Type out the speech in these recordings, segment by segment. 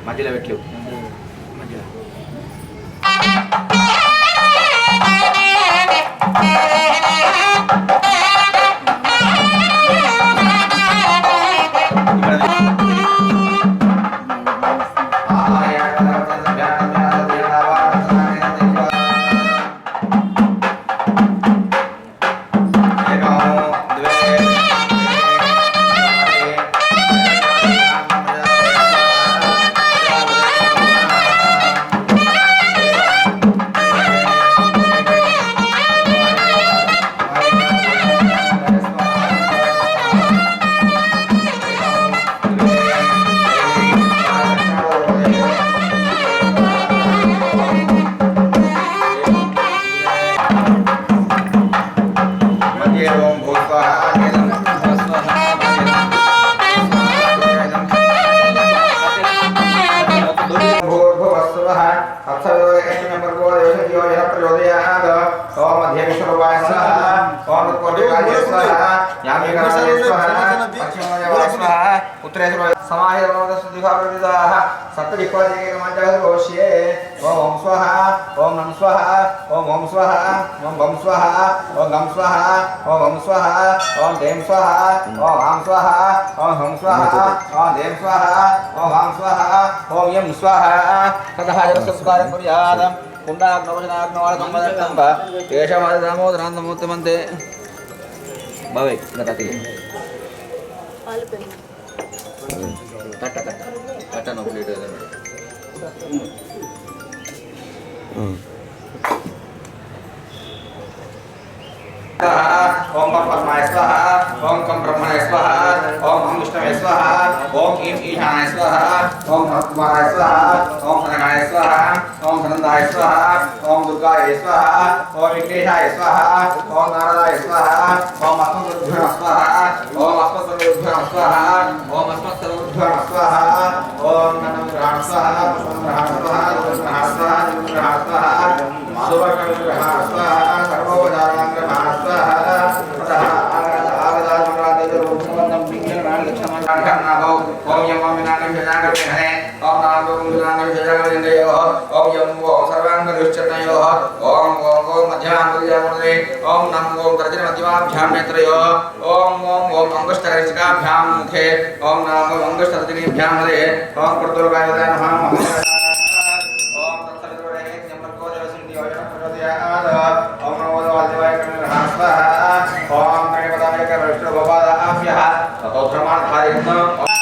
మధ్యలో పెట్టు ओम स्वाहा ओम नम स्वाहा ओम स्वाहा ओम गम स्वाहा ओम गम स्वाहा ओम स्वाहा ओम देम स्वाहा ओम आम स्वाहा ओम हम स्वाहा ओम देम स्वाहा ओम आम स्वाहा ओम यम स्वाहा ततः जलसंस्कारं कुर्यात् कुण्डाग्नवजनाग्नवाळकम्बदत्तम्ब केशवाददामोदरान्दमूर्तिमन्ते भवे गतति कट्ट कट्ट कट्ट नो प्लेट ओम परमाय स्वाहा ओम कम ब्रह्मणाय स्वाहा ओम हम विष्णवे स्वाहा ओम ईम ईशानाय स्वाहा ओम भक्तमाय स्वाहा ओम सनगाय स्वाहा ओम सनंदाय स्वाहा ओम दुर्गाय स्वाहा ओम विघ्नेशाय स्वाहा ओम नारदाय स्वाहा ओम अस्मद्गुरुभ्यो स्वाहा ओम अस्मत्सर्वभ्यो स्वाहा ओम अस्मत्सर्वभ्यो स्वाहा ओम नमः स्वाहा पुष्पं स्वाहा दुर्गा स्वाहा दुर्गा स्वाहा सुवर्णग्रहा स्वाहा सर्वोपचारां ग्रहा स्वाहा ततः ओम यम विनानं विनागमे ओम नाम विनानं विनागमेयो ओम यम ओम सर्वांग दुश्चतयो ओम ओम ओम मध्यामृतये ओम नम ओम गर्जन मध्यमाभ्याम नेत्रयो ओम ओम ओम अंगुष्ठकरिष्काभ्याम मुखे ओम नाम ओम अंगुष्ठतर्जनीभ्याम हरे ओम कृतुर्गाय नमः ओम तत्सवितुर्वरेण्यं भर्गो देवस्य धियो प्रचोदयात् ओम नमो देवाय नमः स्वाहा ओम त्रिपदाय विष्णु भगवादाभ्यः ततोत्रमाधारेण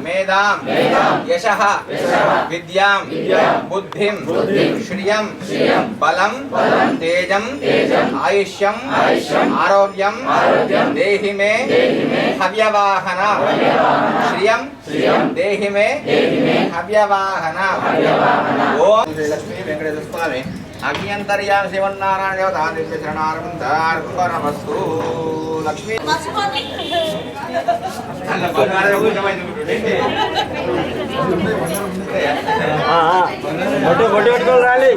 मेधां यशः विद्यां बुद्धिं श्रियं बलं तेजं आयुष्यं आरोग्यं देहि मे हव्यवाहन श्रियं देहि मे हव्यवाहन। ओम लक्ष्मी वेंकटेश्वर स्वामी अग्नियंतर्याम शिवनारायण देवता शरणारविंदार्पणमस्तु। लक्ष्मी రాలి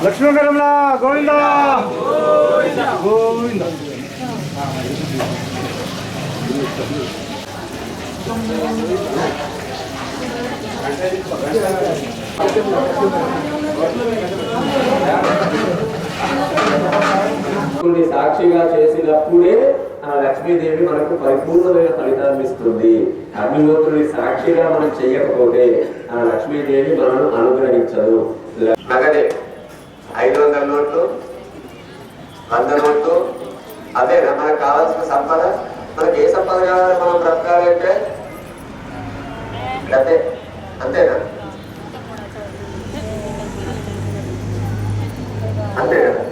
లక్ష్మీకరంలా గోవిందా గోవిందా. సాక్షిగా చేసినప్పుడే ఆ లక్ష్మీదేవి మనకు పరిపూర్ణమైన ఫలితాన్ని ఇస్తుంది. అగ్నిహోత్రుని సాక్షిగా మనం చేయకపోతే ఆ లక్ష్మీదేవి మనను అనుగ్రహించదు. నగదే 500 నోట్లు 100 నోట్లు అదేనా మనకు కావాల్సిన సంపద? మనకి ఏ సంపద కావాలి మనం బ్రతకాలంటే? అదే అంతేనా? అంతే కదా,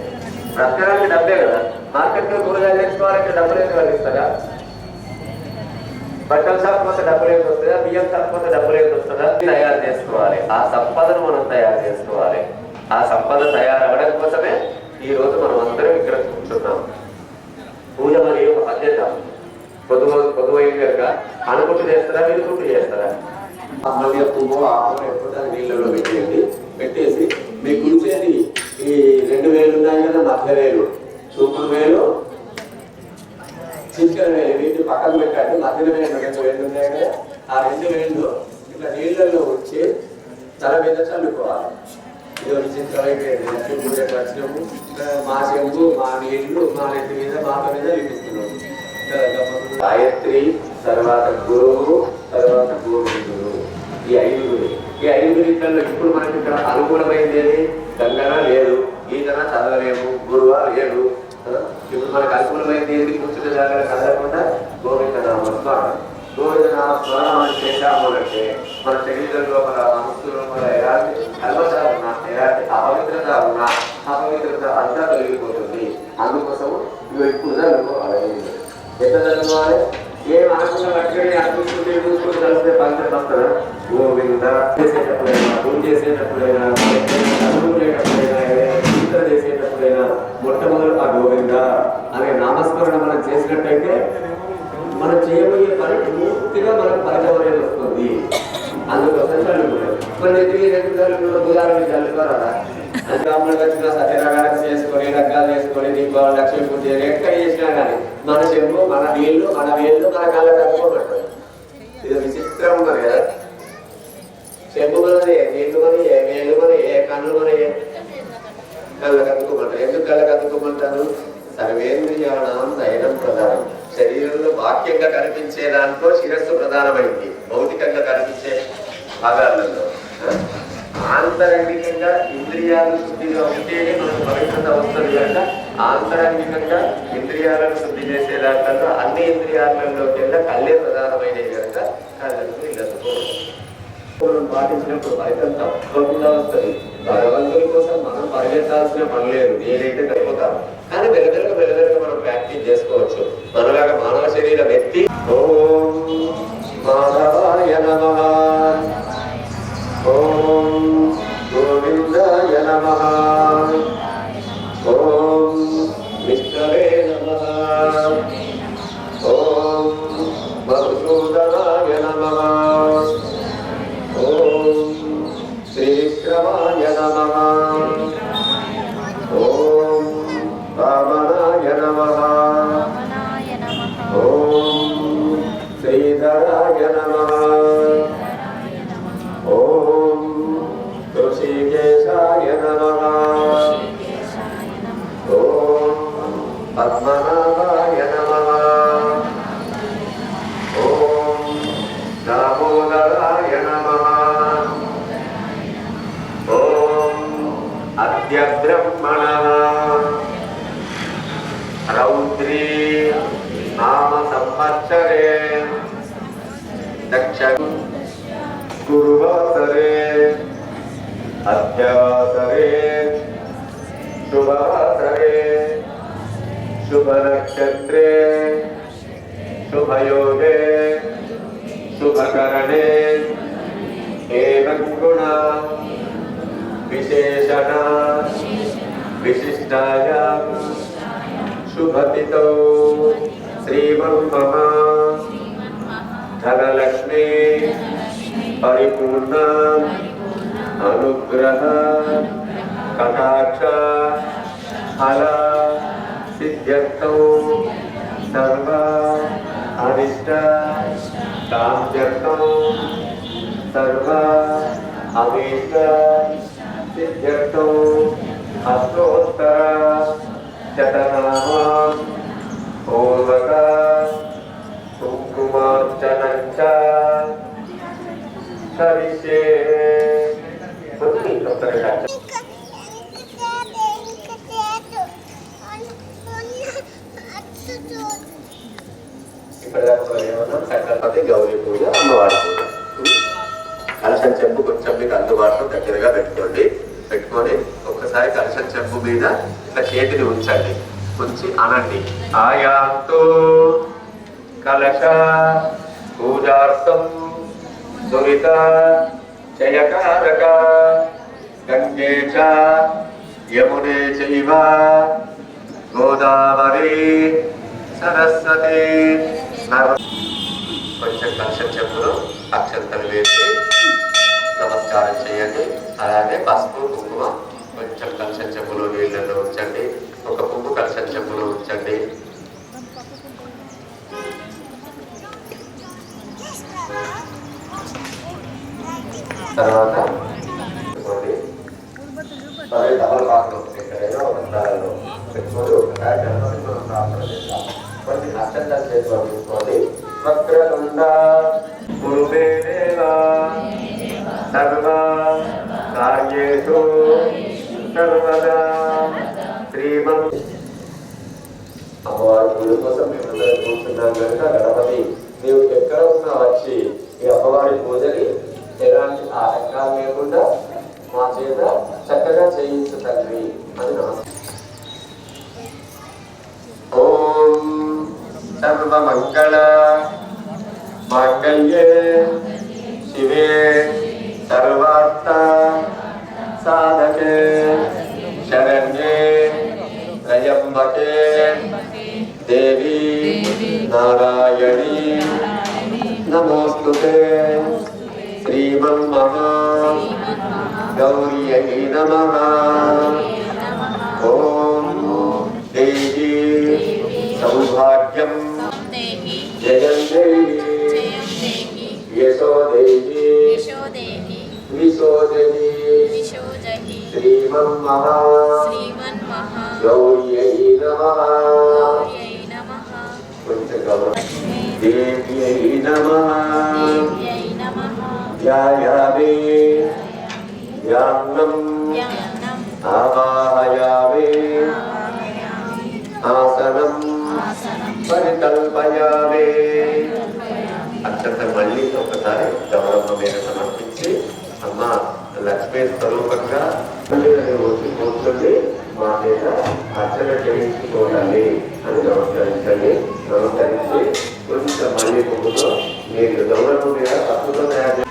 బ్రతకడానికి డబ్బే కదా. మార్కెట్లో కూరగాయలు తెచ్చుకోవాలంటే డబ్బులు ఏమి కలిగిస్తారా? బట్టలు తప్పకపోతే డబ్బులు ఏమి వస్తుందా? బియ్యం తప్పకపోతే డబ్బులు ఏమి వస్తుందా? తయారు చేసుకోవాలి. ఆ సంపదను మనం తయారు చేసుకోవాలి. ఆ సంపద తయారవడం కోసమే ఈ రోజు మనం అందరం ఇక్కడ కూర్చున్నాం. పూజ మరియు ఒక పద్యత పొద్దుపోయింది కనుక అనుకుంటూ చేస్తారా మీరు గుర్తు చేస్తారా? మళ్ళీ పువ్వు ఆకులు ఎప్పుడు దాన్ని నీళ్ళలో పెట్టేసి మీ గురిచేది ఈ 2 వేలు ఉన్నాయి కదా, మధ్య వేలు, చూపుడు వేలు, చిటికెన వేలు, వీటిని పక్కన పెట్టండి. మధ్యన వేలు 2 వేలు ఉన్నాయి కదా, ఆ 2 వేలు ఇట్లా నీళ్ళల్లో వచ్చి తల మీద చల్లుకోవాలి. ఇది విచిత్రమైపోయింది. లక్ష్మీ పూజ వచ్చినాము, మా చెంబు, మా నీళ్లు మా నెత్తి మీద మాత మీద చూపిస్తున్నాము. గాయత్రి, తర్వాత గురువు, తర్వాత గోవిందుడు, ఈ 5 ఈ 5 రీతుల్లో ఇప్పుడు మనకి ఇక్కడ అనుకూలమైంది ఏది? గంగన లేదు, ఈతన చదవలేము, గురువ లేదు. ఇప్పుడు మనకు అనుకూలమైంది ఏది? కూర్చున్న జాగ్రత్త కదలకుండా గోవిందనామ స్మరణ. గోవిందనామ స్మరణ చేశాము అంటే మన శరీరంలో మన మనస్సులో మన ఎలాంటి కల్మషాలు ఉన్నా, ఎలాంటి అపవిత్రత ఉన్నా, అపవిత్రత అంతా తొలగిపోతుంది. అందుకోసము ఇవి ఇప్పుడు చదువుకోవాలి. ఎంత చదువుకోవాలి? ఏం అనుకున్న లక్ష్యాన్ని అనిపిస్తుంది చూసుకుంటూ కలిస్తే పంచం వస్తారా? గోవింద చేసేటప్పుడైనా, పూజ చేసేటప్పుడైనా, చదువుకునేటప్పుడైనా, చిత్ర చేసేటప్పుడైనా మొట్టమొదటి ఆ గోవింద అనే నామస్మరణ మనం చేసినట్టయితే మనం చేయబోయే పని పూర్తిగా మనకు ఫలితం అనేది వస్తుంది. అందుకోసం చదువుకుంటారు. మన ఎదురు చదువుకున్న చదువుకోరా బ్రాహ్మణులు వచ్చిన సత్యనారాయణ చేసుకొని, రకాలు చేసుకొని, దీపావళి, లక్ష్మీ పూజ ఎక్కడ చేసినా కానీ మన చెంబు, మన నీళ్లు, మన వేళ్ళు మన కళ్ళ కట్టుకోమంటారు. ఇది విచిత్రం ఉన్నది కదా. చెంబు మనది, నీళ్లు మనది, వేళ్ళు మనది, కళ్ళు మనది, కళ్ళ కట్టుకోమంటారు. ఎందుకు కళ్ళ కట్టుకోమంటారు? సర్వేంద్రియాణం నయనం ప్రధానం. శరీరంలో బాహ్యంగా కనిపించే దాంట్లో శిరస్సు ప్రధానమైంది. భౌతికంగా కనిపించే భాగాలలో ఆంతరంగికంగా ఇంద్రియాలు శుద్ధిగా ఉంటేనే మనకు పవిత్రత వస్తుంది కనుక ఆంతరంగికంగా ఇంద్రియాలను శుద్ధి చేసే దాంట్లో అన్ని ఇంద్రియాలలోకెల్లా కళ్ళే ప్రధానమైనవి కనుక కళ్ళకు ఇళ్ళకు పాటించినప్పుడు ఫలితం తప్పకుండా వస్తుంది. భగవంతుడి కోసం మనం పరిగెత్తాల్సిన పని లేదు, నేనైతే కలిపోతాను. కానీ మెల్లమెల్లగా మనం ప్రాక్టీస్ చేసుకోవచ్చు. మనలాగా మానవ శరీరం ఎత్తి ఓం మాధవాయ నమః, ఓం గోవిందాయ నమః, ఓం విష్ణవే నమః, ఓం మధుసూదనాయ నమః, ఓం శ్రీవిక్రమాయ నమః, ఓం వామనాయ నమః, ఓం శ్రీధరాయ నమః, ఓం ఋషికేశాయ నమః, ఓం పద్మనాభాయ నమః, ఓం దామోదరాయ నమః, ఓం అద్య బ్రహ్మణః రౌద్రీ నామ సంవత్సరే దక్ష గురువాసరే అధ్యవాసరే శుభవాసరే శుభనక్షత్రే శుభయోగే శుభకరణే ఏవం గుణ విశేషణ విశిష్టాయ శుభతితో శ్రీమన్మమ ధనలక్ష్మీ పరిపూర్ణ అనుగ్రహ కటాక్ష ఫల సిద్ధ్యర్థం సర్వ అరిష్ట కామ్యర్థం సర్వ అభీష్ట సిద్ధ్యర్థం అష్టోత్తర శతనామ పూర్వక కుంకుమార్చనంచ కరిష్యే. ఇప్పటిదాకా గౌరీ పూజ, అమ్మవారి పూజ. కలశం చెంబు కొంచెం మీకు అందుబాటులో దగ్గరగా పెట్టుకొని ఒక్కసారి కలశం చెంబు మీద ఇట్లా చేతిని ఉంచండి. ఉంచి అనండి ఆయాంతో కలశ పూజార్థం దురిత జయకారక గంగే చ యమునే చైవ గోదావరి సరస్వతి కొంచెం కలశం చెప్పులు అక్షంతలు వేసి నమస్కారం చేయండి. అలాగే పసుపు కుంకుమ కొంచెం కలశం చెప్పులు నీళ్ళలో ఉంచండి. ఒక పువ్వు కలశం చెప్పులు ఉంచండి. తర్వాత తమలపాకులు ఎక్కడైనా ఒక స్థలంలో పెట్టుకొని ఒకసారి మనం ప్రార్థన చేస్తాం. కొన్ని అక్షంతలు చేతిలో తీసుకోండి. వక్రతుండ గురువే దేవా సర్వ కార్యేషు సర్వదా శ్రీమన్. అమ్మవారి గుడి కోసం మేమందరం కూర్చున్నాం కనుక గణపతి నీవు ఎక్కడ ఉన్నా వచ్చి ఈ అమ్మవారి పూజని ఎలాంటి ఆటంకాలు లేకుండా మా చేత చక్కగా చేయించు తండ్రి అని నమస్కారం. ఓం సర్వమంగళ మాంగళ్యే శివే సర్వార్థ సాధకే శరణ్యే త్రయంబకే దేవి నారాయణి నమోస్తుతే. శ్రీమన్మహా గౌర్యై నమః. ఓం దేవి సౌభాగ్యం జయం దేవి యశో దేవి విశోదగి శ్రీమన్మహా గౌర్యై నమః. దేవ్యై నమః. ధ్యాయామి ధ్యానం ఆవాహయామి ఆసనం పరికల్పయామి. అక్షంతలు మళ్ళీ ఒకసారి గౌరవ మీద సమర్పించి అమ్మ లక్ష్మీ స్వరూపంగా వచ్చి కూర్చొని మా మీద అర్చన చేయించుకోవాలి అని నమస్కరించండి. నమస్కరించి కొంచెం మళ్ళీ పువ్వుతో మీరు గౌరవం మీద అద్భుతం తయారు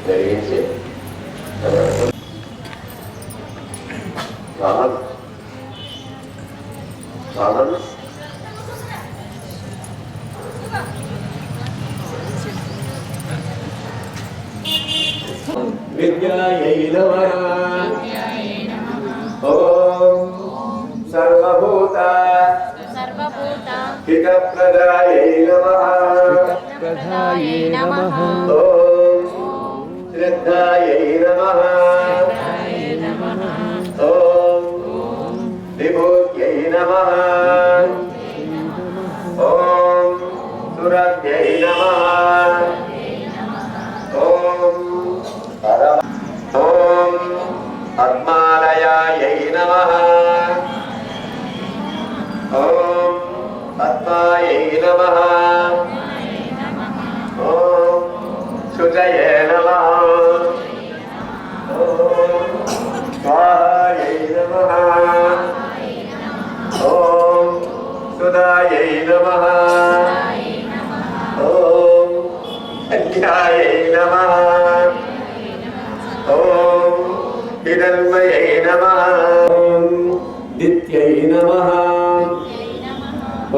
జరిగించి విద్యాయై నమః. ఓం సర్వభూత హితప్రదాయై నమః. ఓం శ్రద్ధాయై నమః. ఓం విభూత్యై నమః. ఓం సురభ్యై నమః. ఓం ఓం పద్మాలయాయై నమః. ఓం పద్మాయై నమః. ఓం శుచయే నమః. ఓం స్వాహాయై నమః. ఓం సుధాయై నమః. ఓం కన్యాయై నమః. ఓం హిరణ్మయై నమః. ఓం దిత్యై నమః.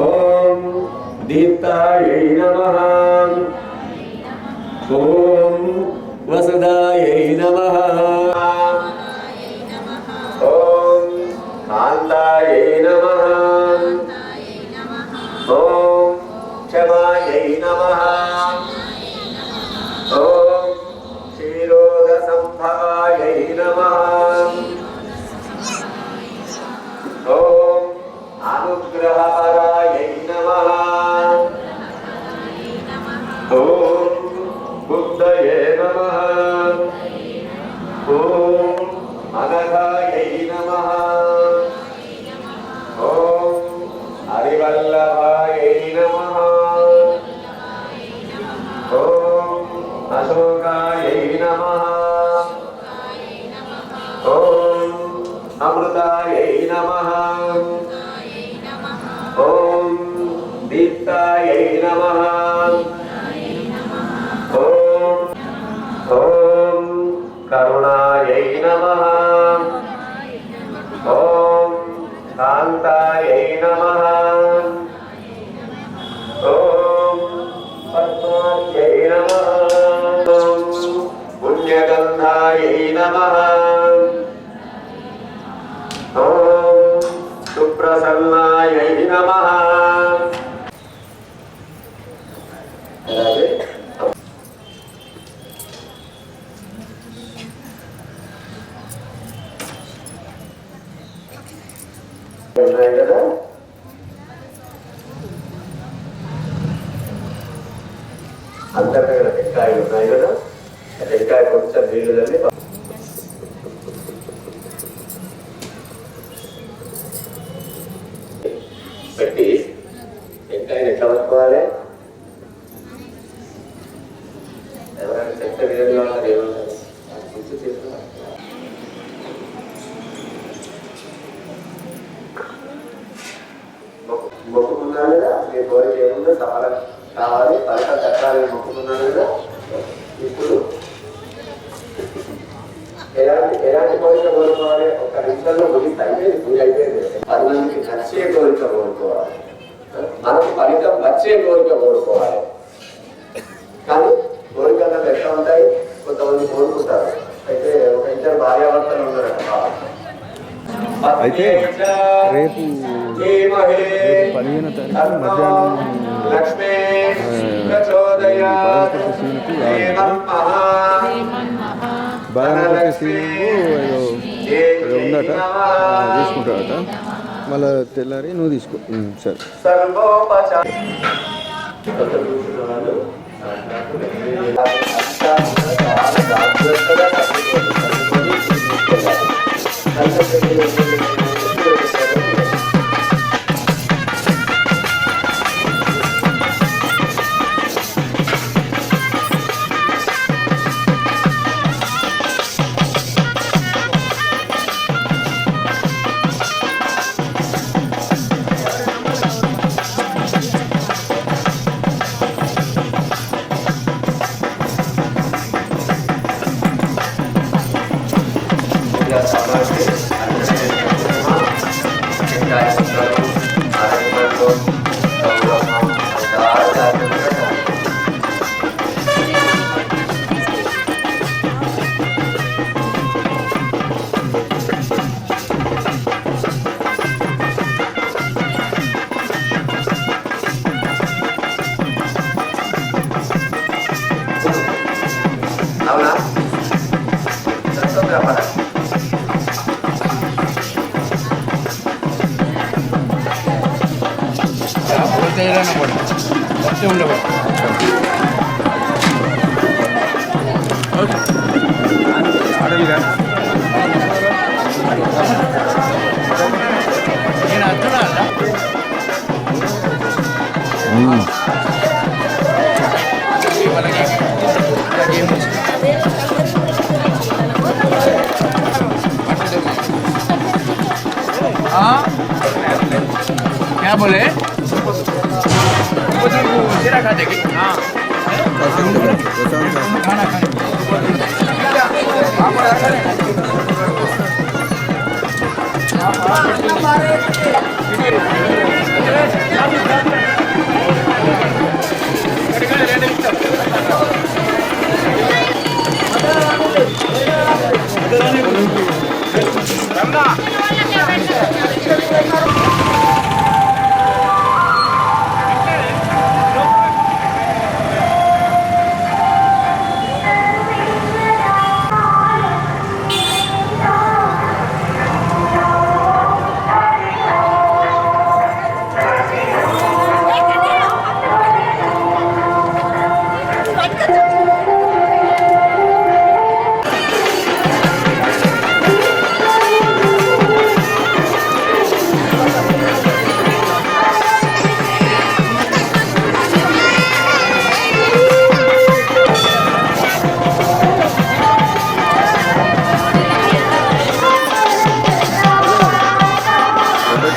ఓం దీప్తాయై నమః. ఓం వసుదాయై నమః. ఓం కాంతాయై నమః. ఓం క్షమాయై నమః. ఓం క్షీరోద సంభవాయై నమః. ఓం అనుగ్రహపరాయై నమః. ఓం బుద్ధయే నమః. ఓం అనఘాయై నమః. ఓం హరివల్లభాయై నమః. ఓం అశోకాయై నమః. ఓం అమృతాయై నమః. ఓం దీప్తాయై నమః. ఓం టెంకాయలు ఉన్నాయి కదా, టెంకాయ కొంచెం నీళ్ళు తల్లి పెట్టి టెంకాయని ఎట్లా పట్టుకోవాలి? ఎవరైనా చెత్త విధంగా ఉన్నారు ఏమన్నారు మొక్కుకున్నాను కదా, మీ కోరిక ఏముందో సఫలం కావాలి, ఫలితం దక్కాలని మొక్కుకున్నాను కదా. ఇప్పుడు ఎలాంటి కోరిక కోరుకోవాలి? ఒక నిమిషంలో ముగిస్తే అయిపోయింది, పూజ అయిపోయింది. 10 మందికి నచ్చే కోరిక కోరుకోవాలి, మనకు ఫలితం వచ్చే కోరిక కోరుకోవాలి. కానీ కోరికల్లో ఎట్లా ఉంటాయి? కొంతమంది కోరుకుంటారు. అయితే ఒక ఇద్దరు భార్యాభర్తలు ఉన్నారట. అయితే రేపు 15వ తారీఖు మధ్యాహ్నం బాలనపతి సీను ఉందట, తీసుకుంటాడట. మళ్ళీ తెల్లారి నువ్వు తీసుకో. సరే. అవునా? क्या बोले? तेरा खा देगी। हाँ। खाना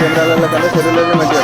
కేంద్రాలలో కన్నా చెరువులోనే మంచిగా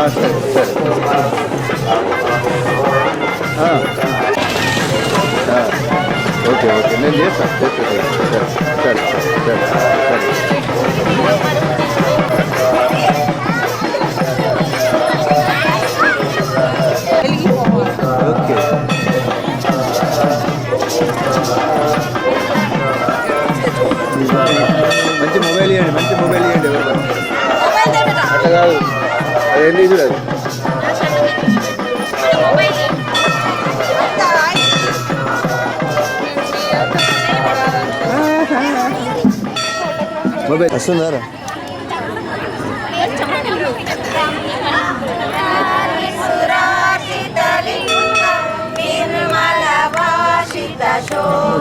సరే సరే ఓకే ఓకే నేను చేస్తాను సరే సరే సరే ఓకే మంచి మొబైల్ ఇవ్వండి ఎవరు అట్లా కాదు అదేంటి చూడదు మొబైల్ వస్తుందారా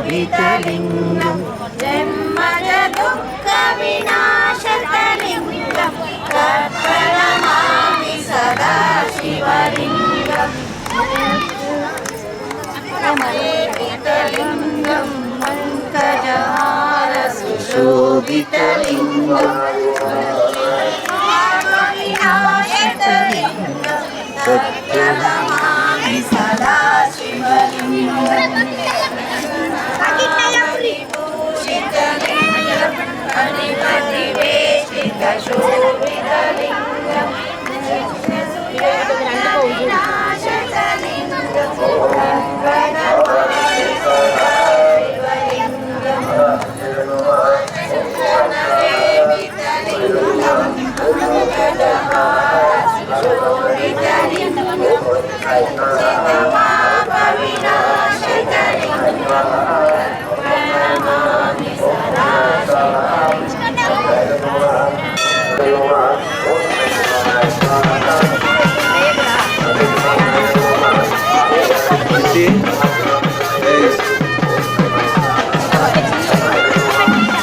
శోభితలింగం జన్మజ దుఃఖ వినాశతలింగం కర్పణమామి సదా శివలింగం శోభితలింగం పంకజహార సుశోభితలింగం వినాశతలింగం కర్పణమామి సదా శివలింగం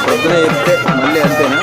పొద్దున చెప్తే మళ్ళీ అంతేనా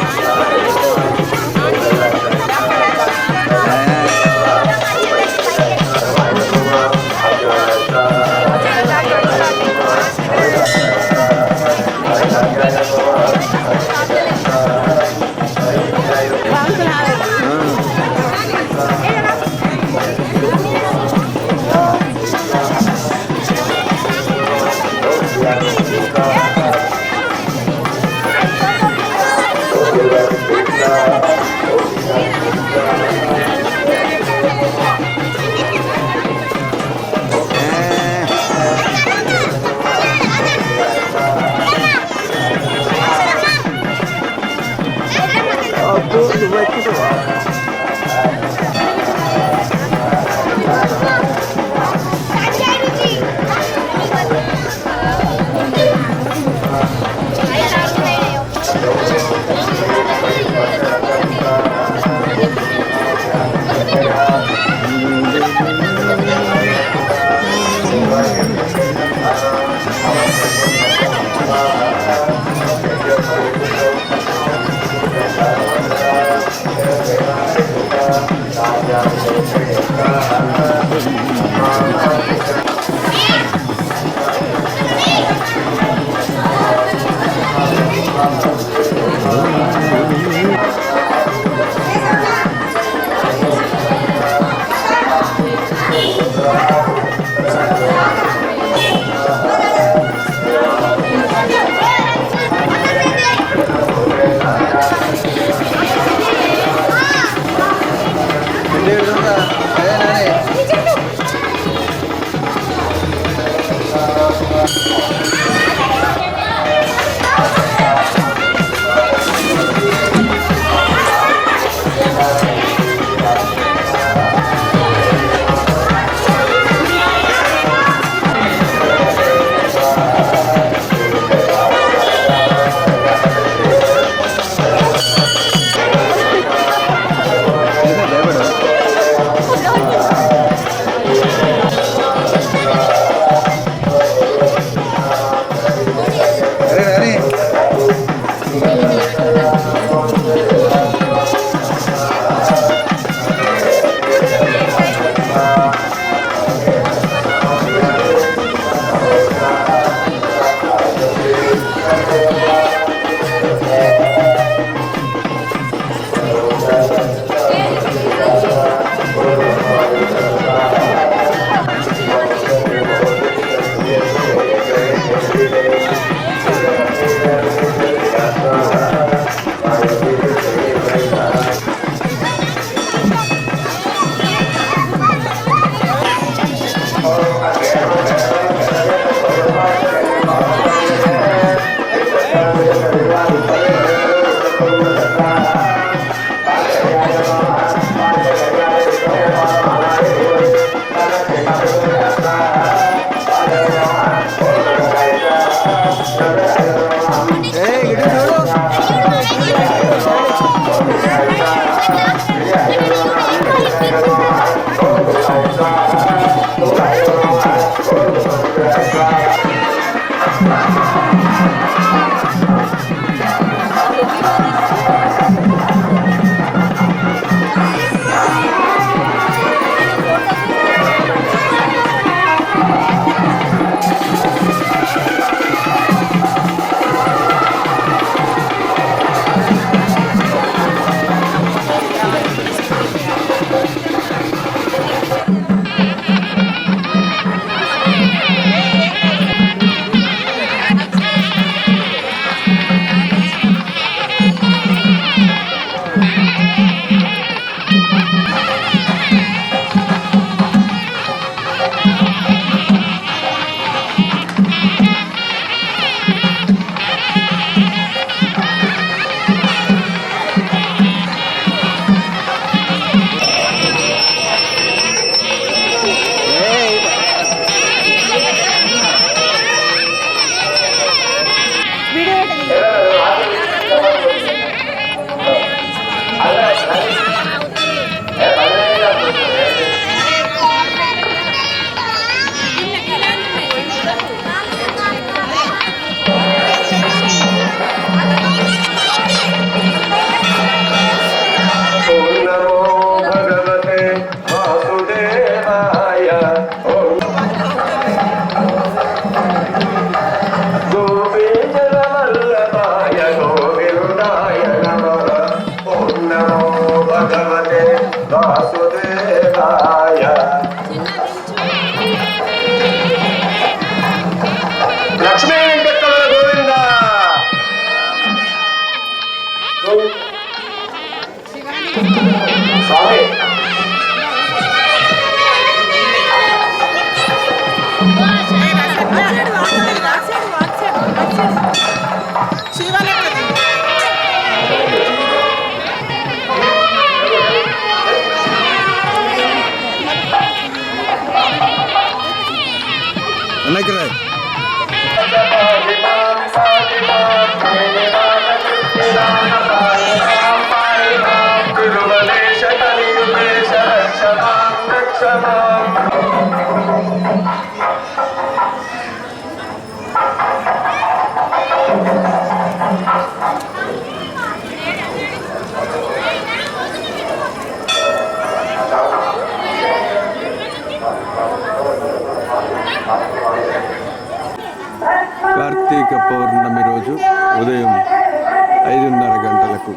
వాసుదేవాయ లక్ష్మీ వెంకటరమణ గోవింద స్వామి అన్నకి రా తిరుమలేశ కలియుగేశ రక్షమాం రక్షమాం కార్తీక పౌర్ణమి రోజు ఉదయం 5:30 గంటలకు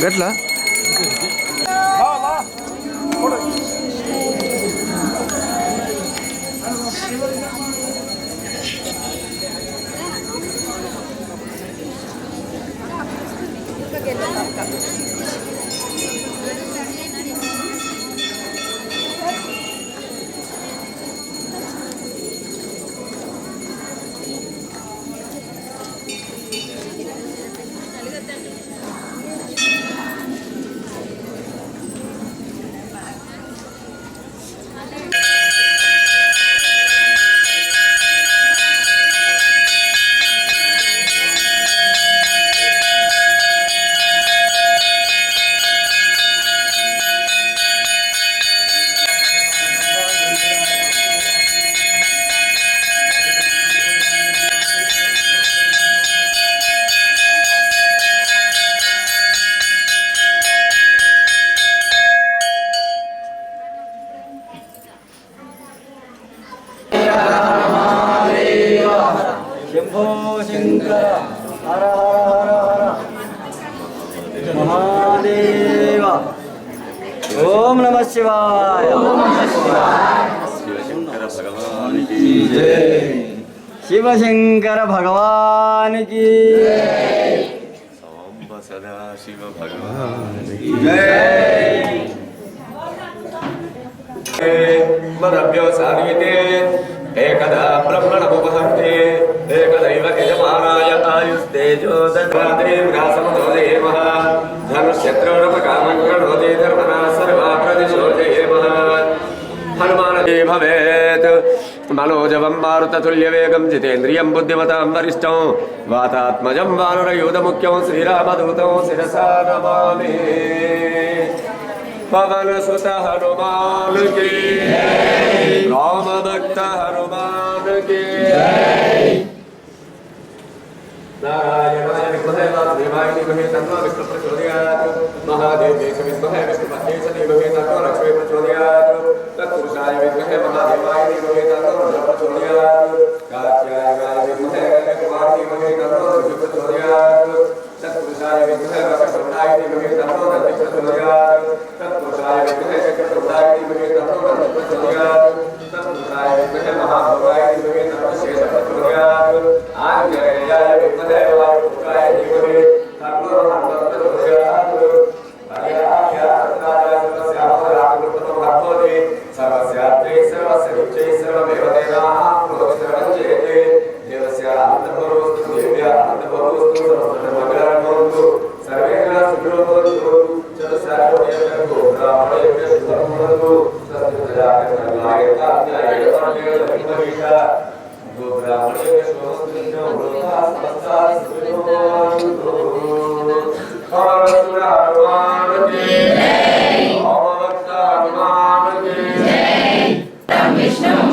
గట్లా శంభో శంకర హర హర హర హర మహాదేవ ఓం నమః శివాయ. శివశంకర భగవానికి సదా శివ భగవానికి మదభ్యో సారీతే ఏకదా బ్రహ్మణముపహంతే ఏకదైవ యజమానాయ ఆయుస్తేజో దద్వాదే వ్యాసమతో దేవః ధనుష్యత్రోరపకామం కృణోతి ధర్మనా సర్వాత్ర దిశో జయేమః హనుమానదే భవేత్ మనోజవం మారుతతుల్యవేగం జితేంద్రియం బుద్ధిమతాం వరిష్టం వాతాత్మజం వానరయూధముఖ్యం శ్రీరామదూతం శిరసా నమామి పవన సుత హనుమాన్ కి రామ భక్త హనుమాన్ కి నారాయణాయ విద్మహే వాసుదేవాయ ధీమహి తన్నో విష్ణు ప్రచోదయాత్ మహాదేవేశ విద్మహే విష్ణుపత్యేశ ధీమహి తన్నో లక్ష్మీ ప్రచోదయాత్ తత్పురుషాయ విద్మహే మహాదేవాయ ధీమహి తన్నో రుద్ర ప్రచోదయాత్ కాత్యాయనాయ విద్మహే గణపతివాయ ధీమహి తన్నో రుద్ర ప్రచోదయాత్ तत्पुरुषाय विद्महे वक्रतुण्डाय धीमहि तन्नो दन्ति प्रचोदयात् तत्पुरुषाय विद्महे चक्रतुण्डाय धीमहि तन्नो दन्ति प्रचोदयात् तत्पुरुषाय विद्महे महाभोगाय धीमहि तन्नो शेषः प्रचोदयात् आञ्जनेयाय विद्महे वायुपुत्राय धीमहि तन्नो हनुमत् प्रचोदयात् सर्वस्यात्रै सर्वस्य नित्यै सर्वमेव तेनाः सर्वञ्चेते देवस्य आनन्दभरोस्तु देव्या आनन्दभरोस्तु सर्वधर्ममङ्गलमोऽस्तु सर्वे जनाः सुखिनो भवन्तु चतुस्सारोग्यकरो ब्राह्मणेभ्यः शुभं भवतु सत्यजातकर्मायताज्ञायताज्ञायतमहिषा गोब्राह्मणेभ्यः शुभमस्तु लोकाः समस्ताः सुखिनो भवन्तु हनुमान की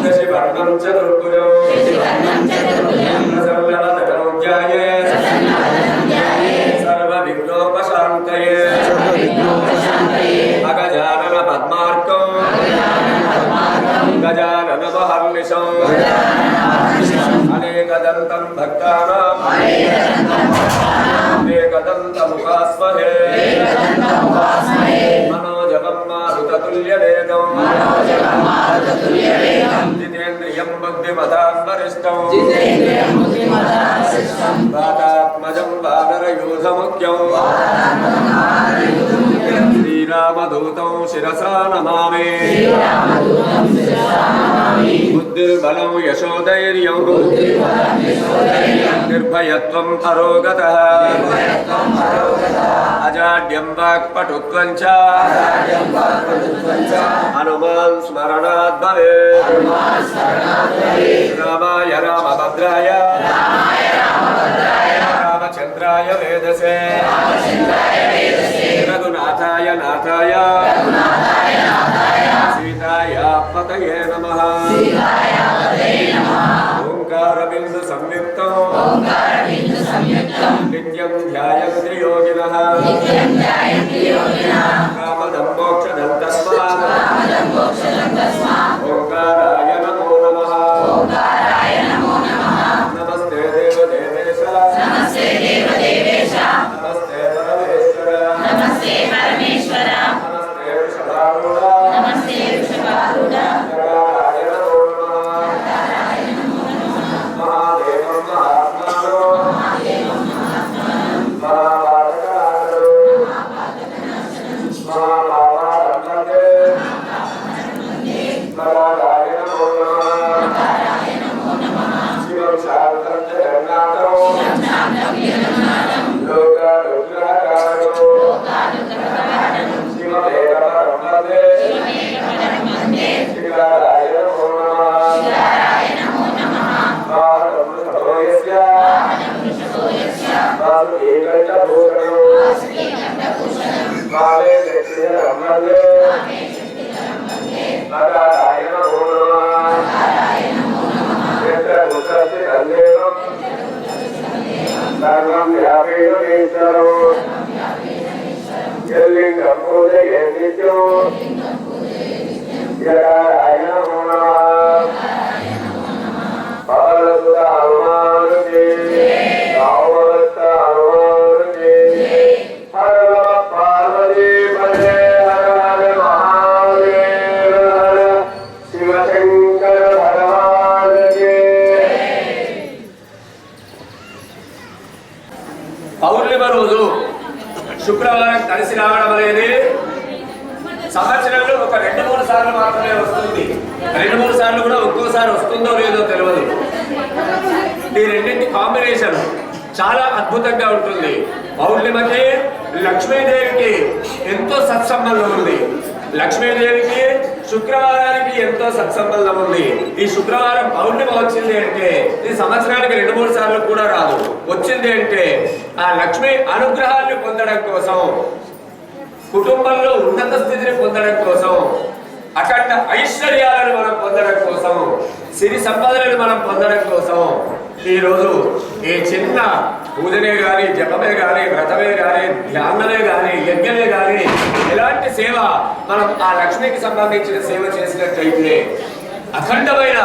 शशिवर्णं चतुर्भुजं प्रसन्नवदनं ध्याये सर्वविघ्नोपशान्तये अगजानन पद्मार्कं गजाननमहर्निशम् अनेकदन्तं भक्तानाम् एकदन्तमुपास्महे मनोजवं मारुततुल्यवेगं जितेन्द्रियं बुद्धिमतां वरिष्ठं वातात्मजं वानरयूथमुख्यं श्रीरामदूतं शिरसा नमामि बुद्धिर्बलं यशोधैर्यं निर्भयत्वं अरोगतः अजाड्यं वाक्पटुत्वं च हनुमान् स्मरणात् भवेत् रामाय रामभद्राय रामचन्द्राय वेदसे रघुनाथाय नाथाय सीताय पतये नमः ओंकारबिंदु संयुक्तं नित्यं ध्यायन्ति योगिनः कामदं मोक्षदं तस्मात् ओंकाराय नमो नमः नमस्ते देवदेवेश नमस्ते परमेश्वर नमस्ते वृषभारूढ शिवशंकर भगवान के శుక్రవారం కలిసి రావడం అనేది సంవత్సరంలో ఒక 2-3 సార్లు మాత్రమే వస్తుంది. 2-3 సార్లు కూడా ఒక్కోసారి వస్తుందో లేదో తెలియదు. ఈ రెండింటి కాంబినేషన్ చాలా అద్భుతంగా ఉంటుంది. పౌర్ణిమకి లక్ష్మీదేవికి ఎంతో సత్సంబంధం ఉంది. లక్ష్మీదేవికి శుక్రవారానికి ఎంతో సత్సంబంధం ఉంది. ఈ శుక్రవారం పౌర్ణిమ వచ్చింది అంటే ఈ సంవత్సరానికి 2-3 సార్లు కూడా రాదు. వచ్చింది అంటే ఆ లక్ష్మీ అనుగ్రహాన్ని పొందడం కోసం, కుటుంబంలో ఉన్నత స్థితిని పొందడం కోసం, అఖండ ఐశ్వర్యాలను మనం పొందడం కోసం, సిరి సంపదలను మనం పొందడం కోసం ఈ రోజు ఈ చిన్న పూజనే గాని, జపమే గాని, వ్రతమే గాని, ధ్యానమే గాని, యజ్ఞమే గాని ఎలాంటి సేవ మనం ఆ లక్ష్మికి సంబంధించిన సేవ చేసినట్లయితే అఖండమైన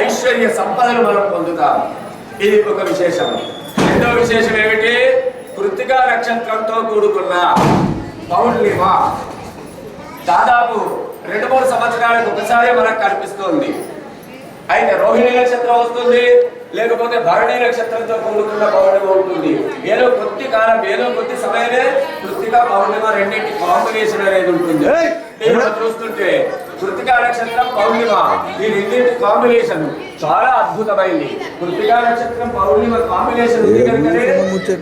ఐశ్వర్య సంపదను మనం పొందుతాం. ఇది ఒక విశేషం. రెండో విశేషం ఏమిటి? కృత్తికా నక్షత్రంతో కూడుకున్న పౌర్ణిమ దాదాపు 2-3 సంవత్సరాలకు ఒకసారి మనకు కనిపిస్తుంది. అయితే రోహిణి నక్షత్రం వస్తుంది, లేకపోతే భరణి నక్షత్రంతో కూడుకున్న పౌర్ణిమ ఉంటుంది. ఏదో కొద్ది కాలం, ఏదో కొద్ది సమయమే కృత్తికా పౌర్ణిమ రెండింటి కాంబినేషన్ అనేది ఉంటుంది. చూస్తుంటే కృత్తికా నక్షత్రం పౌర్ణిమ ఈ రెండింటి కాంబినేషన్ చాలా అద్భుతమైంది. కృత్తికా నక్షత్రం పౌర్ణిమ కాంబినేషన్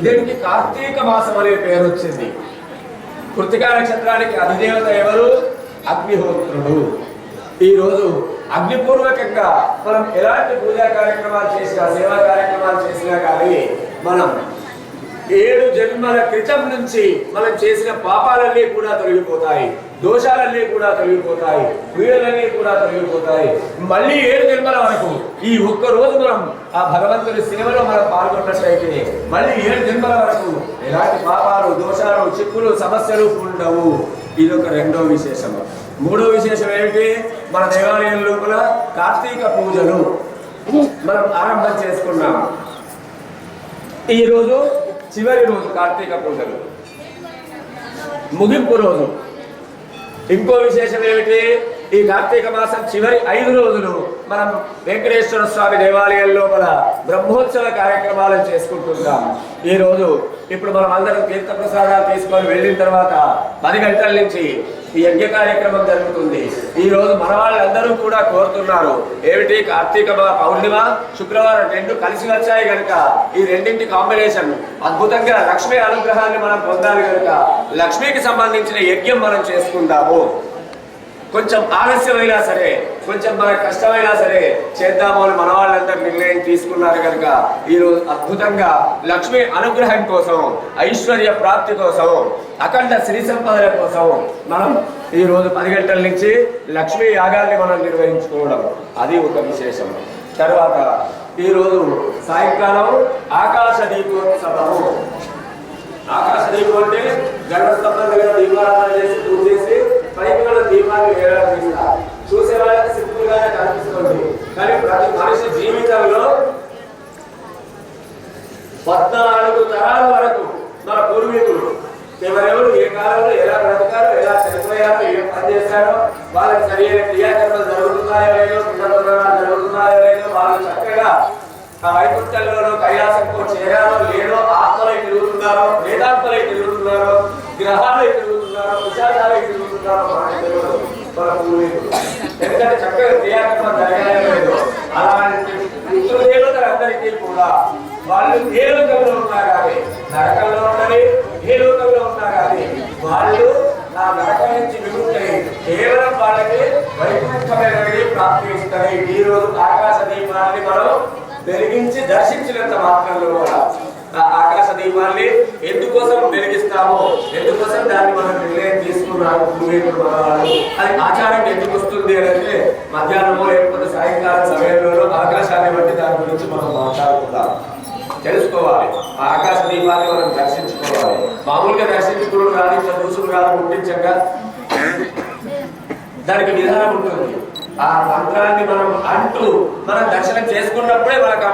దీనికి కార్తీక మాసం అనే పేరు వచ్చింది. కృత్తికా నక్షత్రానికి అధిదేవత ఎవరు? అగ్నిహోత్రుడు. ఈ రోజు అగ్నిపూర్వకంగా మనం ఎలాంటి పూజా కార్యక్రమాలు చేసినా, సేవా కార్యక్రమాలు చేసినా కానీ మనం 7 జన్మల క్రితం నుంచి మనం చేసిన పాపాలన్నీ కూడా తొలగిపోతాయి, దోషాలన్నీ కూడా తొలగిపోతాయి, వీళ్ళన్నీ కూడా తొలగిపోతాయి. మళ్ళీ 7 జన్మల వరకు ఈ ఒక్క రోజు మనం ఆ భగవంతుని సేవలో మనం పాల్గొన్నట్లయితే మళ్ళీ 7 జన్మల వరకు ఎలాంటి పాపాలు, దోషాలు, చిక్కులు, సమస్యలు ఉండవు. ఇది ఒక రెండో విశేషం. మూడో విశేషం ఏమిటి? మన దేవాలయం లోపల కార్తీక పూజలు మనం ఆరంభం చేసుకున్నాం. ఈ రోజు చివరి రోజు కార్తీక పూజలు, ముగింపు రోజు. ఇంకో విశేషం ఏమిటి? ఈ కార్తీక మాసం చివరి 5 రోజులు మనం వెంకటేశ్వర స్వామి దేవాలయం లోపల బ్రహ్మోత్సవ కార్యక్రమాలను చేసుకుంటుంటాం. ఈ రోజు ఇప్పుడు మనం అందరం తీర్థ ప్రసాదాలు తీసుకొని వెళ్ళిన తర్వాత 10 గంటల నుంచి ఈ యజ్ఞ కార్యక్రమం జరుగుతుంది. ఈ రోజు మన వాళ్ళందరూ కూడా కోరుతున్నారు ఏమిటి? కార్తీక పౌర్ణిమ శుక్రవారం 2 కలిసి వచ్చాయి కనుక ఈ రెండింటి కాంబినేషన్ అద్భుతంగా లక్ష్మీ అనుగ్రహాన్ని మనం పొందాలి కనుక లక్ష్మికి సంబంధించిన యజ్ఞం మనం చేసుకుందాము. కొంచెం ఆలస్యమైనా సరే, కొంచెం మనకు కష్టమైనా సరే చేద్దాము అని మన వాళ్ళందరూ నిర్ణయం తీసుకున్నారు కనుక ఈరోజు అద్భుతంగా లక్ష్మీ అనుగ్రహం కోసం, ఐశ్వర్య ప్రాప్తి కోసం, అఖండ శ్రీ సంపదల కోసం మనం ఈ రోజు 10 గంటల నుంచి లక్ష్మీ యాగాల్ని మనం నిర్వహించుకోవడం అది ఒక విశేషం. తర్వాత ఈరోజు సాయంకాలం ఆకాశ దీపోత్సవము. ఆకాశ దీపం అంటే గణస్తంభం దగ్గర దీపారాధన చేసి పూజ చేసి పైకి మన దీపాన్ని వేలాడదీస్తారు. చూసే వాళ్ళకి సింపుల్ గానే కనిపిస్తుంది, కానీ ప్రతి మనిషి జీవితంలో 14 తరాల వరకు మన పూర్వీకులు ఎవరెవరు ఏ కాలంలో ఎలా బ్రతకారో, ఎలా చనిపోయారో, ఏం పని చేశారో, వాళ్ళకి సరైన క్రియాకర్మలు జరుగుతున్నాయో లేదో, పునర్ప్రమాణాలు జరుగుతున్నాయో లేదో, వాళ్ళు చక్కగా ఆ వైకుంఠంలోనో కైలాసంలో చేరారో లేదో, ఆత్మలై తిరుగుతున్నారో, వేదాంతలై తిరుగుతున్నారో, గ్రహాలై తిరుగుతున్నారో, విషాదాలై తిరుగుతున్నారో మనకు తెలియదు మన పూర్వీకులు. ఎందుకంటే చక్కగా క్రియాకర్మ జరగాయో లేదో అలాంటి దేవతలందరికీ కూడా వాళ్ళు ఏ లోకంలో ఉన్నా కానీ, నరకంలో ఉన్నది ఏ లోకంలో ఉన్నా కానీ వాళ్ళు ఆ నరకం నుంచి విముక్తి కేవలం వాళ్ళకి వైకుంఠమైనవి ప్రాప్తిస్తాయి. ఈ రోజు ఆకాశ దీపాన్ని మనం వెలిగించి దర్శించినంత మాత్రంలో కూడా ఆ ఆకాశ దీపాన్ని ఎందుకోసం వెలిగిస్తామో, ఎందుకోసం దాన్ని మనం నిర్ణయం తీసుకున్నాము పూర్వీకులు మన వాళ్ళు, అది ఆచారం ఎందుకు వస్తుంది అంటే మధ్యాహ్నమో లేకపోతే సాయంకాలం సమయంలో ఆకాశాన్ని బట్టి దాని గురించి మనం మాట్లాడుకుందాం, తెలుసుకోవాలి. ఆ ఆకాశ దీపాన్ని మనం దర్శించుకోవాలి. మామూలుగా దర్శించుకోవడం కాదు, ఇట్లా దూసులు కాదు, ముట్టించగా దానికి విధానం ఉంటుంది. ఆ మంత్రాన్ని మనం అంటూ మనం దర్శనం చేసుకున్నప్పుడే మనకు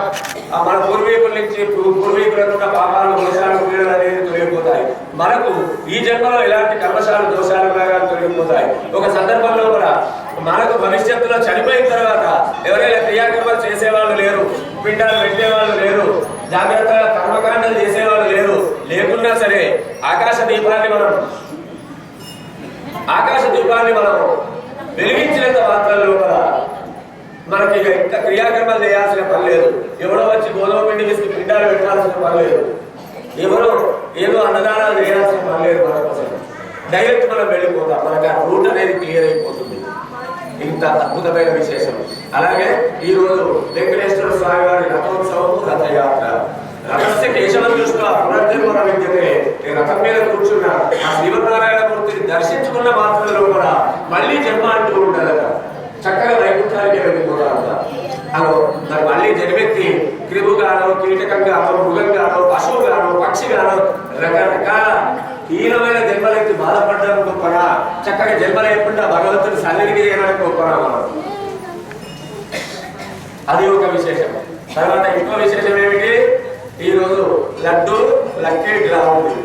మన పూర్వీకుల నుంచి పూర్వీకులకు ఉన్న పాపాలు, దోషాలు, పీడలు అనేది తొలగిపోతాయి. మనకు ఈ జన్మలో ఎలాంటి కల్మషాలు, దోషాలు తొలగిపోతాయి. ఒక సందర్భంలో కూడా మనకు భవిష్యత్తులో చనిపోయిన తర్వాత ఎవరైనా క్రియాకర్మలు చేసేవాళ్ళు లేరు, పిండాలు పెట్టేవాళ్ళు లేరు, జాగ్రత్తగా కర్మకాండలు చేసేవాళ్ళు లేరు, లేకున్నా సరే ఆకాశ దీపాన్ని మనం వెలిగించినంత మాత్రంలో కూడా మనకి ఇంకా క్రియాకర్మలు చేయాల్సిన పని లేదు. ఎవరో వచ్చి గోధుమ పిండి తీసుకు పిండాలు పెట్టాల్సిన పని లేదు. ఎవరో ఏదో అన్నదానాలు చేయాల్సిన పని లేదు. మన కోసం డైరెక్ట్ మనం వెళ్ళిపోతాం. మనకి ఆ రూట్ అనేది క్లియర్ అయిపోతుంది. ఇంత అద్భుతమైన విశేషం. అలాగే ఈ రోజు వెంకటేశ్వర స్వామి వారి రథోత్సవం, రథయాత్ర. రథస్య కేశవం దృష్ట్యా పునర్జన్మ విద్యతే. రథం మీద కూర్చున్న ఆ శ్రీమన్నారాయణమూర్తిని దర్శించుకున్న మాత్రంలో కూడా మళ్ళీ జన్మ అంటూ ఉండదట. చక్కగా వైకుంఠానికి వెళ్ళిపోతారంట. అదో మరి మళ్ళీ జన్మెత్తి క్రిముగానో, కీటకంగానో, మృగంగానో, పశువుగానో, పక్షిగానో రకరకాల హీనమైన జన్మలెత్తి బాధపడ్డం గొప్పనా, చక్కగా జన్మ లేకుండా భగవంతుని సన్నిధికి చేయడానికి గొప్పనా మనం. అది ఒక విశేషం. తర్వాత ఇంకో విశేషం ఏమిటి? ఈరోజు లడ్డు లక్కీ డ్రా ఉంది.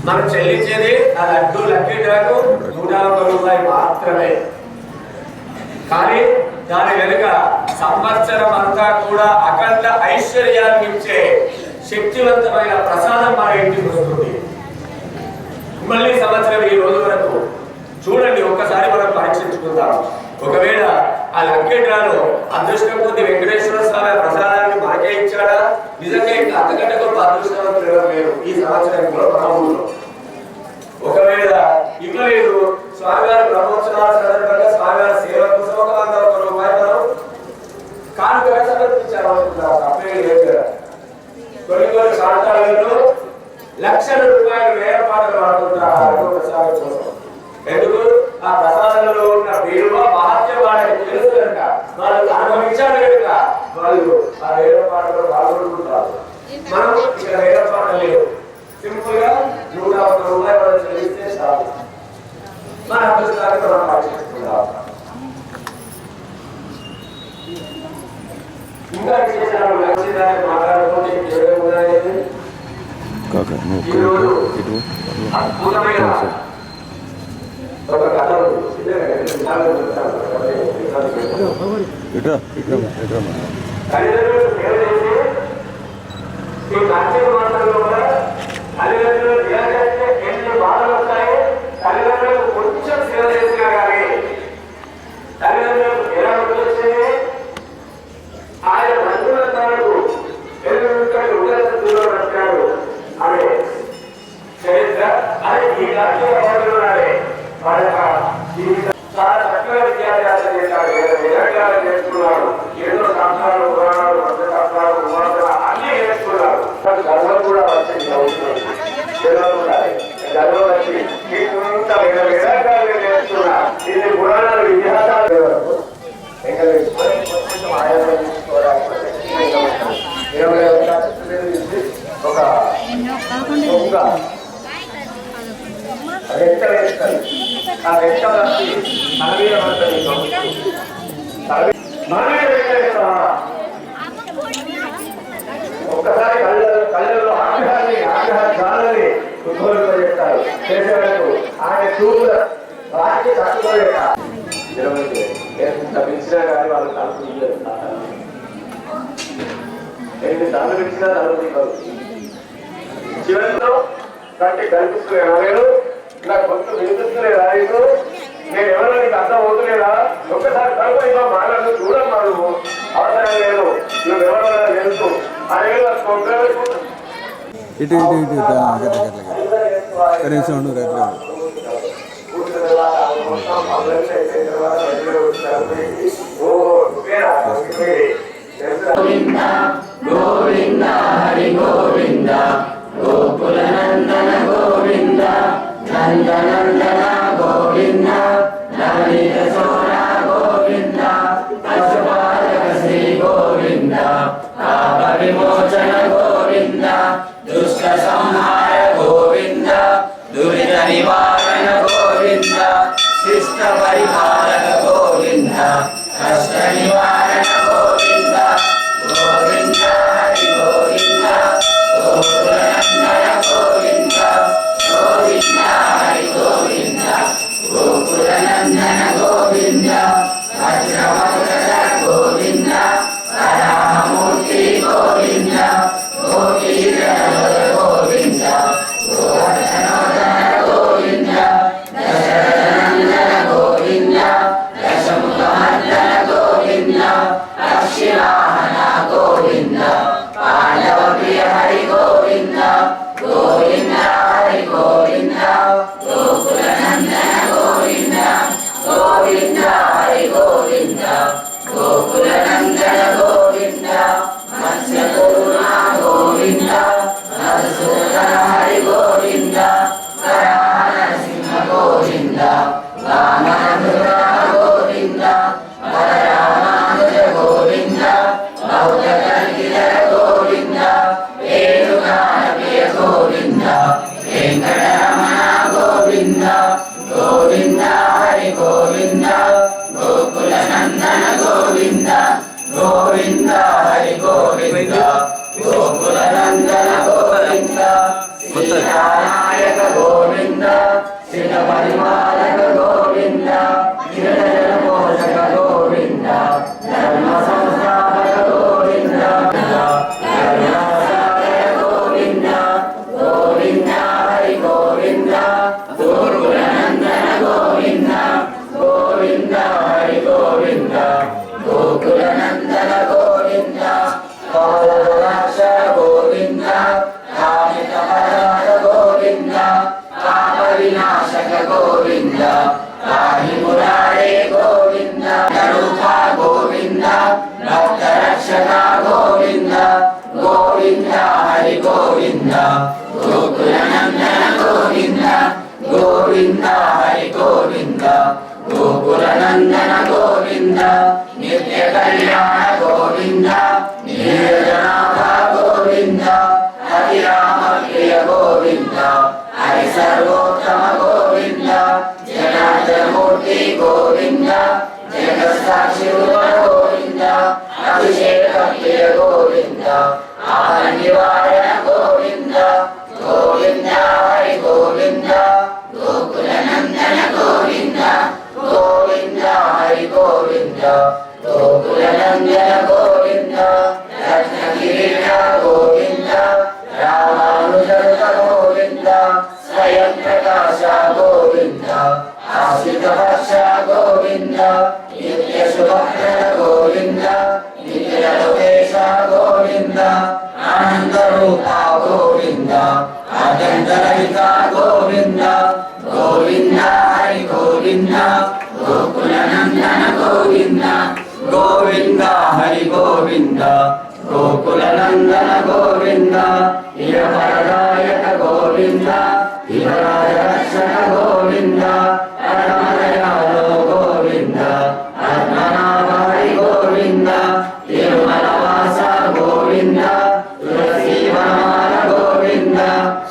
మనం చెల్లించేది ఆ లడ్డు లక్కీ డ్రాకు 101 రూపాయలు మాత్రమే. కానీ దాని వెనుక సంవత్సరం అంతా కూడా అఖండ ఐశ్వర్యాన్ని ఇచ్చే శక్తివంతమైన ప్రసాదం మన ఇంటికి వస్తుంది. మళ్ళీ సంవత్సరం ఈ రోజు వరకు చూడండి, ఒక్కసారి మనం పరీక్షించుకుందాం. ఒకవేళ ఆ లక్కీ డ్రాలో అదృష్టం కొద్ది వెంకటేశ్వర స్వామి ప్రసాదాన్ని మనకే ఇచ్చాడా? నిజంగా ఇంకా అంతకంటే గొప్ప అదృష్టవంతులు లేరు ఈ సంవత్సరంలో మన ఊళ్ళో. ఒకవేళ ఇవ్వలేదు, స్వామివారి బ్రహ్మోత్సవాల సందర్భంగా స్వామివారి సేవ కోసం 101 రూపాయలు మనం కానుకగా సమర్పించాలనుకుంటున్నాం. తప్పేది లేదు కదా. కొన్ని ప్రాంతాలలో లక్షల రూపాయలు వేల పాటలు వాడుతుంటారు స్వామి కోసం. ఎందుకు? ఆ ప్రసాదంలో ఉన్న విలువ మహత్యం వాళ్ళకి తెలుసు కనుక, వాళ్ళు అనుభవించారు కనుక వాళ్ళు ఆ వేల పాటలో పాల్గొంటుంటారు. మనం ఇక్కడ వేల పాటలు లేవు. సింపుల్ గా 101 రూపాయలు మనం చెల్లిస్తే చాలు. మన అదృష్టాన్ని మనం పాటిస్తున్నాం. ఇంకా విశేషాలు లక్ష్యాన్ని మాట్లాడుకుంటే అద్భుతమైన ఒక కథ తల్లిదండ్రులు సేవ చేసి ఈ కార్తీక మాసంలో కూడా తల్లిదండ్రులు సేవ చేస్తే ఎన్ని బాధలు వస్తాయి. తల్లిదండ్రులకు కొంచెం సేవ చేసినా కానీ తల్లిదండ్రులకు ఎలా వచ్చేది? ఆయన బంధువులకు దూరం వచ్చాడు అనే చరిత్ర. అది ఈ కార్తీక మాసంలోనే వాళ్ళ జీవితం చాలా చక్కగా విద్యాభ్యాసం చేశాడు. వేదాలు నేర్చుకున్నాడు. ఏదో శాస్త్రాలు, పురాణాలు, శాస్త్రాలు, ఉపాసన అన్ని నేర్చుకున్నాడు. గర్వం కూడా వచ్చింది. గర్వం వచ్చి ఇంత వేదాలు నేర్చుకున్నా. ఇది పురాణాలు, ఇతిహాసాలు వరకు ఒక రెక్క వేస్తారు. ఆ రెక్క వచ్చి మన మీద పడుతుంది. ఒక్కసారి కళ్ళల్లో ఆగ్రహాన్ని ఉద్భవింపజేస్తారు. చేసేవాళ్ళు ఆయన చూపుల రాజకీయ తక్కువ పిలిచినా కానీ వాళ్ళు తలుపు తలుపు పిలిచినా తలుపు తీయరు. చివరిలో కంటే కనిపిస్తున్నాయి రాలేదు, నాకు గొంతు వినిపిస్తున్నాయి రాలేదు, నేను ఎవరో నీకు అర్థం అవుతులేదా? ఒక్కసారి తలుపు ఇంకా మాట్లాడు, చూడమ్మా, నువ్వు అవసరం లేదు, నువ్వు ఎవరైనా తెలుసు అనేది ఇటు ఇటు ఇటు కనీసం గోవింద గోవింద హరి గోవింద గోకుల నందన గోవింద నందనందన గోవింద నవనీత సోర గోవింద పశుపాలక శ్రీ గోవింద పాప విమోచన గోవింద దుష్ట సంహార గోవింద దురిత నివారణ గోవింద శిష్ట పరిపాలక గోవింద కష్ట పక్షివాహన గోవింద పాండవ ప్రియ హరి గోవింద గోవింద హరి గోవింద గోకుల నందన గోవింద గోవింద హరి గోవింద గోకుల నందన గోవింద మత్స్యకూర్మ గోవింద మధుసూదన హరి గోవింద వరాహ నరసింహ గోవింద వామన గోవింద వరరామానుజ గోవింద బౌద్ధ కల్కిధర గోవింద వేణుగాన ప్రియ గోవింద వెంకటరమణ గోవింద గోవింద హరి గోవింద గోకుల నందన గోవింద గోవింద హరి గోవింద గోకుల నందన గోవింద సీతానాయక గోవింద శివ పరిమాలక గోవింద జన పోషక గోవింద ధర్మ సంస్థాపక గోవింద కరుణాసాగర గోవింద గోవింద హరి గోవింద గోకుల నందన గోవింద గోవింద హరి గోవింద గోకుల నందన గోవింద కాలదరాక్ష గోవింద కామిత పరాధ గోవింద కామ వినాశక గోవింద పాహి మురారే గోవింద రూప గోవింద భక్త రక్షక గోవింద గోవింద హరి గోవింద గోకుల నందన గోవింద గోవింద హరి గోవింద గోకుల నందన గోవింద నిత్య కళ్యాణ గోవింద నీరజనాభ గోవింద హరి రామ ప్రియ గోవింద హరి సర్వోత్తమ గోవింద జనార్దనమూర్తి గోవింద జగత్సాక్షి గోవింద అభిషేక ప్రియ గోవింద ఆపద నివారణ గోవింద గోవింద హరి గోవింద గోకుల నందన గోవింద గోవింద హరి గోవింద గోకుల నందన గోవింద రత్నగిరిట గోవింద రామానుజరుత గోవింద స్వయం ప్రకాశ గోవింద ఆశ్రిత వర్ష గోవింద నిత్య శుభప్రద గోవింద నిత్య లోకేశ గోవింద ఆనంద రూప గోవింద ఆనందరహిత గోవింద గోవింద హరి గోవింద గోకుల నందన గోవింద గోవింద హరి గోవింద గోకుల నందన గోవింద ఇహ పరదాయక గోవింద ఇహ రాజరక్షక గోవింద పరమదయాలో గోవింద పద్మనాభ హరి గోవింద తిరుమల వాస గోవింద తులసీ వనమాల గోవింద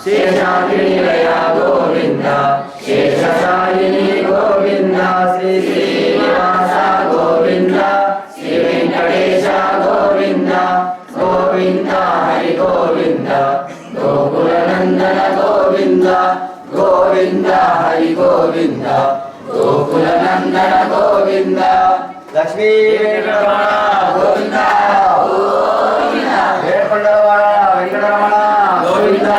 శేషాద్రినిలయ గోవింద శేషశాయిని గోవింద శ్రీ శ్రీనివాస గోవింద శ్రీ వెంకటేశ గోవింద గోవింద హరి గోవింద గోకుల నందన గోవింద గోవింద హరి గోవింద గోకుల నందన గోవింద లక్ష్మీ వెంకటరమణ గోవింద ఏడుకొండలవాడ వెంకటరమణ గోవింద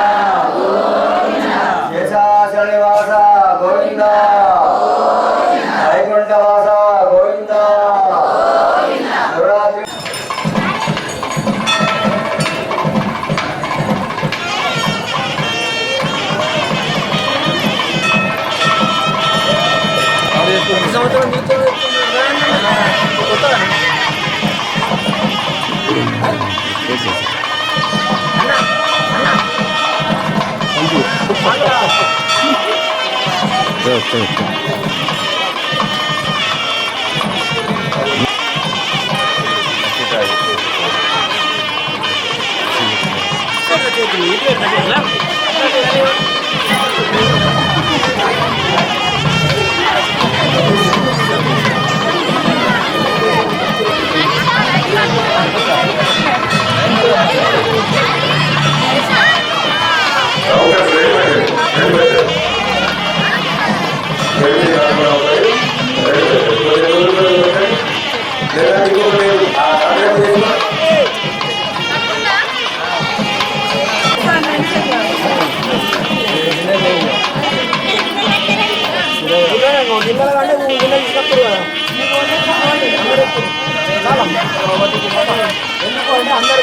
శేషాచలనివాస గోవింద వైకుంఠవాస గోవింద శివరాత్రి గిన్నెల కంటే 3 గిన్నెలు తీసుకొస్తారు కదా ఎందుకు అంటే అందరూ